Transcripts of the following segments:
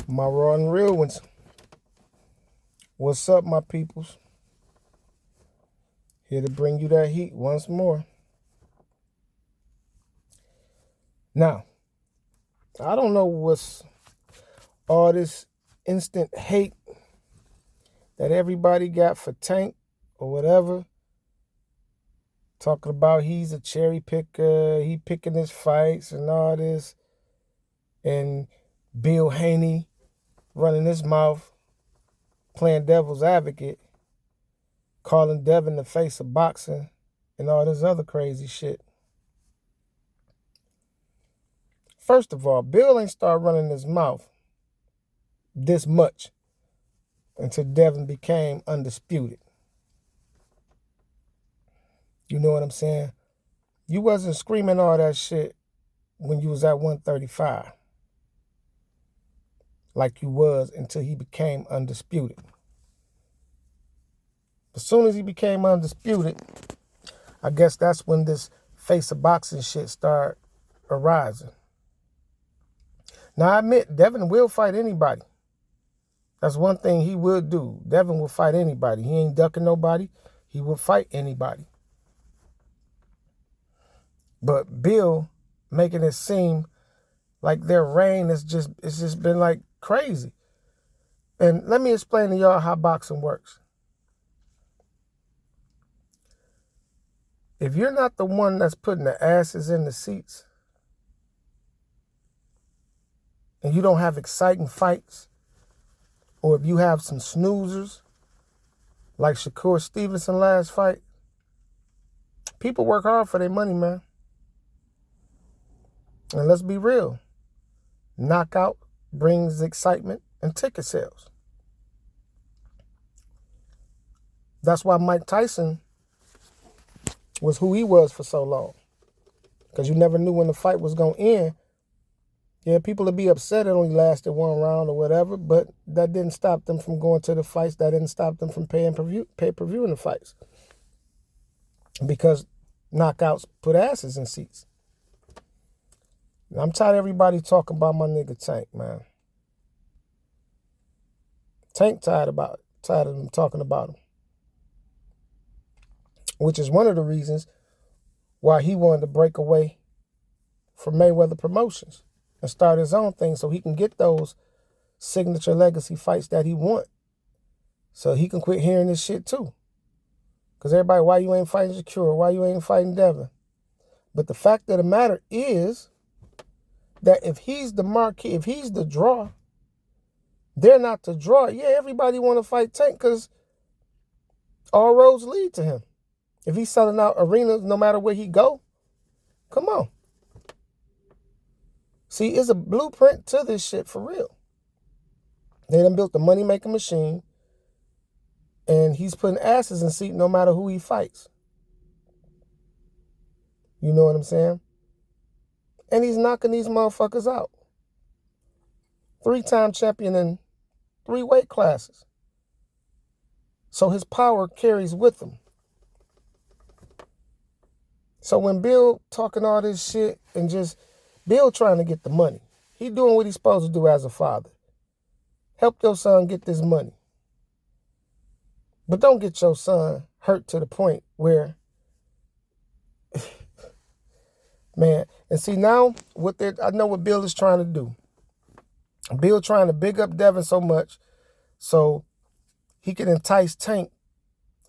My raw and real ones. What's up, my peoples? Here to bring you that heat once more. Now, I don't know what's all this instant hate that everybody got for Tank or whatever. Talking about he's a cherry picker, he picking his fights and all this. And Bill Haney running his mouth, playing devil's advocate, calling Devin the face of boxing and all this other crazy shit. First of all, Bill ain't start running his mouth this much until Devin became undisputed. You know what I'm saying? You wasn't screaming all that shit when you was at 135 like you was until he became undisputed. As soon as he became undisputed, I guess that's when this face of boxing shit started arising. Now, I admit, Devin will fight anybody. That's one thing he would do. Devin will fight anybody. He ain't ducking nobody. He will fight anybody. But Bill making it seem like their reign it's just been like crazy. And let me explain to y'all how boxing works. If you're not the one that's putting the asses in the seats, and you don't have exciting fights, or if you have some snoozers, like Shakur Stevenson last fight, people work hard for their money, man. And let's be real. Knockout brings excitement and ticket sales. That's why Mike Tyson was who he was for so long. Because you never knew when the fight was going to end. Yeah, people would be upset it only lasted one round or whatever, but that didn't stop them from going to the fights. That didn't stop them from pay-per-view in the fights. Because knockouts put asses in seats. I'm tired of everybody talking about my nigga Tank, man. Tank tired of them talking about him. Which is one of the reasons why he wanted to break away from Mayweather Promotions and start his own thing so he can get those signature legacy fights that he want. So he can quit hearing this shit too. Because everybody, why you ain't fighting Shakur? Why you ain't fighting Devin? But the fact of the matter is that if he's the marquee, if he's the draw, they're not the draw. Yeah, everybody want to fight Tank because all roads lead to him. If he's selling out arenas no matter where he go, come on. See, it's a blueprint to this shit for real. They done built the money-making machine, and he's putting asses in seat no matter who he fights. You know what I'm saying? And he's knocking these motherfuckers out. 3-time champion in 3 weight classes. So his power carries with him. So when Bill talking all this shit and just Bill trying to get the money, he doing what he's supposed to do as a father. Help your son get this money. But don't get your son hurt to the point where, man, and see now I know what Bill is trying to do. Bill trying to big up Devin so much so he can entice Tank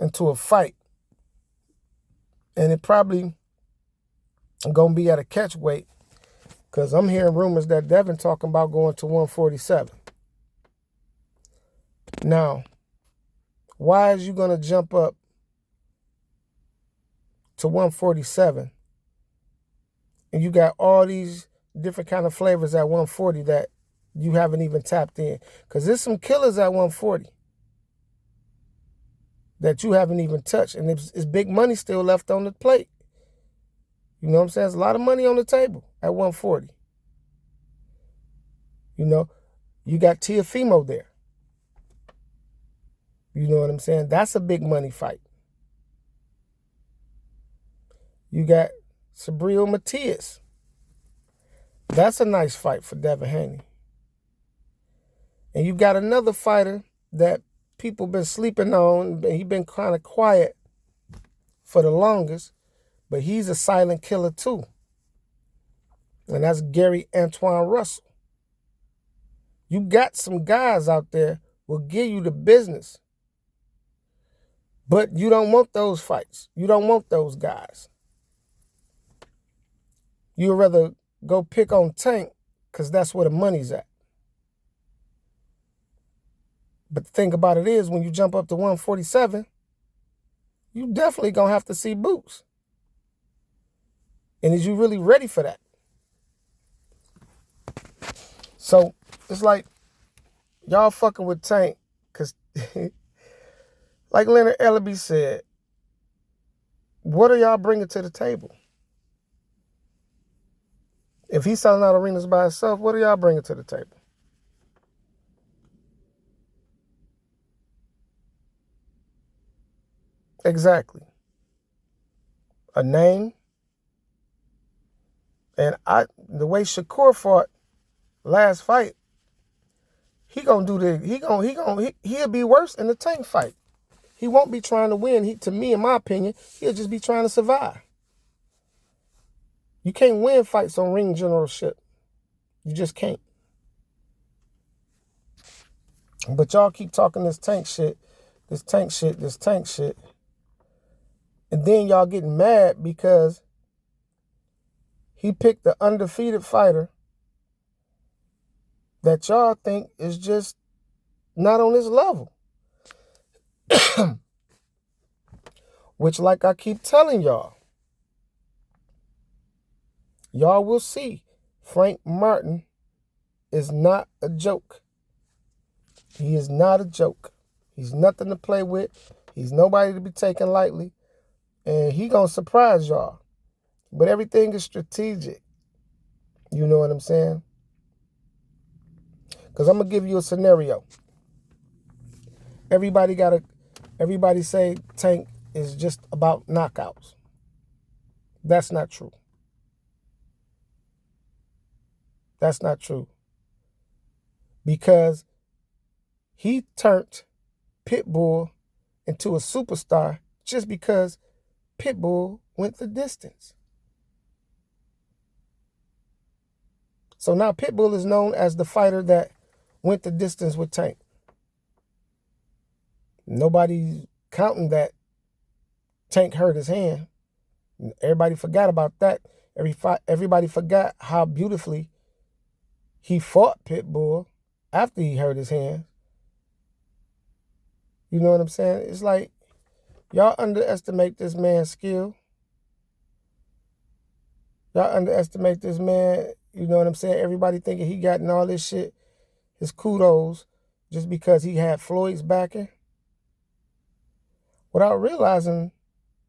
into a fight. And it probably gonna be at a catch weight because I'm hearing rumors that Devin talking about going to 147. Now, why is you gonna jump up to 147 and you got all these different kind of flavors at 140 that you haven't even tapped in? Because there's some killers at 140 that you haven't even touched, and it's big money still left on the plate. You know what I'm saying? There's a lot of money on the table at 140. You know, you got Teofimo there. You know what I'm saying? That's a big money fight. You got Sabril Matias. That's a nice fight for Devin Haney. And you got another fighter that people been sleeping on. He been kind of quiet for the longest, but he's a silent killer too. And that's Gary Antoine Russell. You got some guys out there will give you the business, but you don't want those fights. You don't want those guys. You'd rather go pick on Tank because that's where the money's at. But the thing about it is, when you jump up to 147, you definitely going to have to see Boots. And is you really ready for that? So it's like y'all fucking with Tank because, like Leonard Ellaby said, what are y'all bringing to the table? If he's selling out arenas by himself, what are y'all bringing to the table? Exactly. A name. And the way Shakur fought last fight, he'll be worse in the Tank fight. He won't be trying to win. To me, in my opinion, he'll just be trying to survive. You can't win fights on ring generalship. You just can't. But y'all keep talking this Tank shit. And then y'all getting mad because he picked the undefeated fighter that y'all think is just not on his level. Which, like I keep telling y'all will see Frank Martin is not a joke. He is not a joke. He's nothing to play with. He's nobody to be taken lightly. And he gonna surprise y'all. But everything is strategic. You know what I'm saying? Because I'm going to give you a scenario. Everybody say Tank is just about knockouts. That's not true. That's not true. Because he turned Pitbull into a superstar just because Pitbull went the distance. So now Pitbull is known as the fighter that went the distance with Tank. Nobody's counting that Tank hurt his hand. Everybody forgot about that. Everybody forgot how beautifully he fought Pitbull after he hurt his hand. You know what I'm saying? It's like y'all underestimate this man's skill. Y'all underestimate this man. You know what I'm saying? Everybody thinking he gotten all this shit, his kudos, just because he had Floyd's backing, without realizing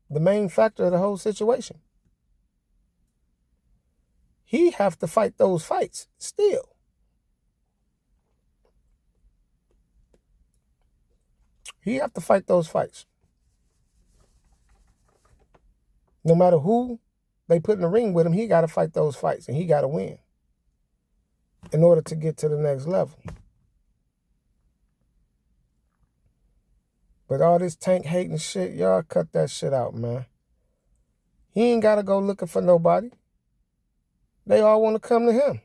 the main factor of the whole situation. He have to fight those fights still. He have to fight those fights. No matter who they put in the ring with him, he got to fight those fights, and he got to win in order to get to the next level. But all this Tank hating shit, y'all cut that shit out, man. He ain't got to go looking for nobody. They all want to come to him.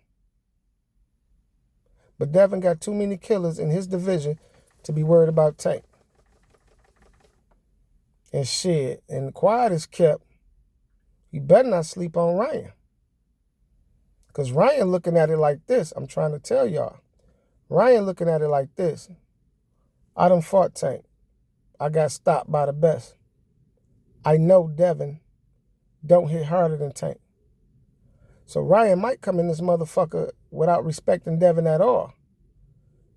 But Devin got too many killers in his division to be worried about Tank. And shit, and the quiet is kept. He better not sleep on Ryan. Because Ryan looking at it like this. I'm trying to tell y'all. Ryan looking at it like this. I done fought Tank. I got stopped by the best. I know Devin don't hit harder than Tank. So Ryan might come in this motherfucker without respecting Devin at all.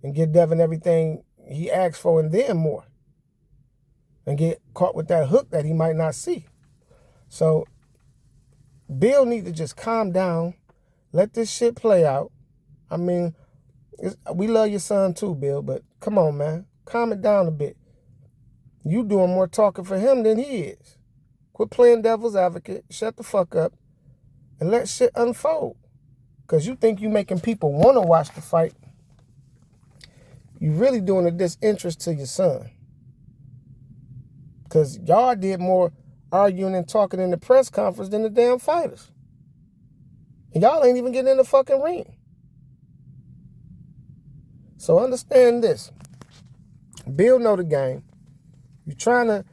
And give Devin everything he asked for and then more. And get caught with that hook that he might not see. So Bill need to just calm down. Let this shit play out. I mean, we love your son too, Bill, but come on, man. Calm it down a bit. You doing more talking for him than he is. Quit playing devil's advocate. Shut the fuck up. And let shit unfold. Because you think you making people want to watch the fight. you really doing a disinterest to your son. Because y'all did more arguing and talking in the press conference than the damn fighters. And y'all ain't even getting in the fucking ring. So understand this. Bill know the game. You trying to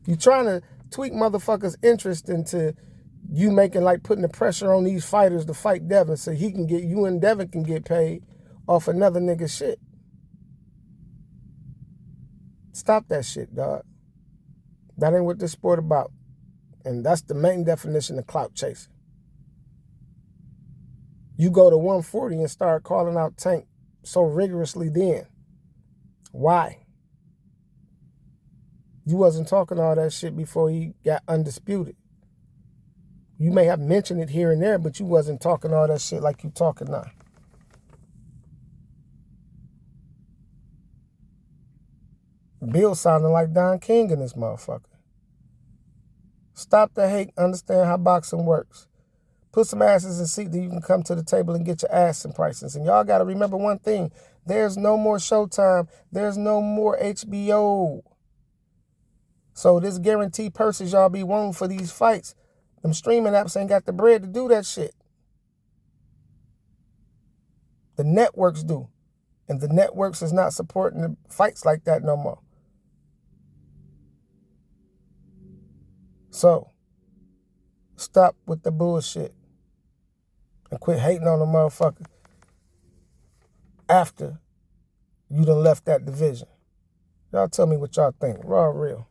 you trying to tweak motherfuckers' interest into you making like putting the pressure on these fighters to fight Devin so he can get you and Devin can get paid off another nigga's shit. Stop that shit, dog. That ain't what this sport about. And that's the main definition of clout chasing. You go to 140 and start calling out Tank so rigorously then. Why? You wasn't talking all that shit before he got undisputed. You may have mentioned it here and there, but you wasn't talking all that shit like you talking now. Bill sounding like Don King in this motherfucker. Stop the hate. Understand how boxing works. Put some asses in seat that you can come to the table and get your ass in prices. And y'all got to remember one thing. There's no more Showtime. There's no more HBO. So this guaranteed purses y'all be wanting for these fights, them streaming apps ain't got the bread to do that shit. The networks do. And the networks is not supporting the fights like that no more. So, stop with the bullshit. And quit hating on the motherfucker after you done left that division. Y'all tell me what y'all think. Raw real.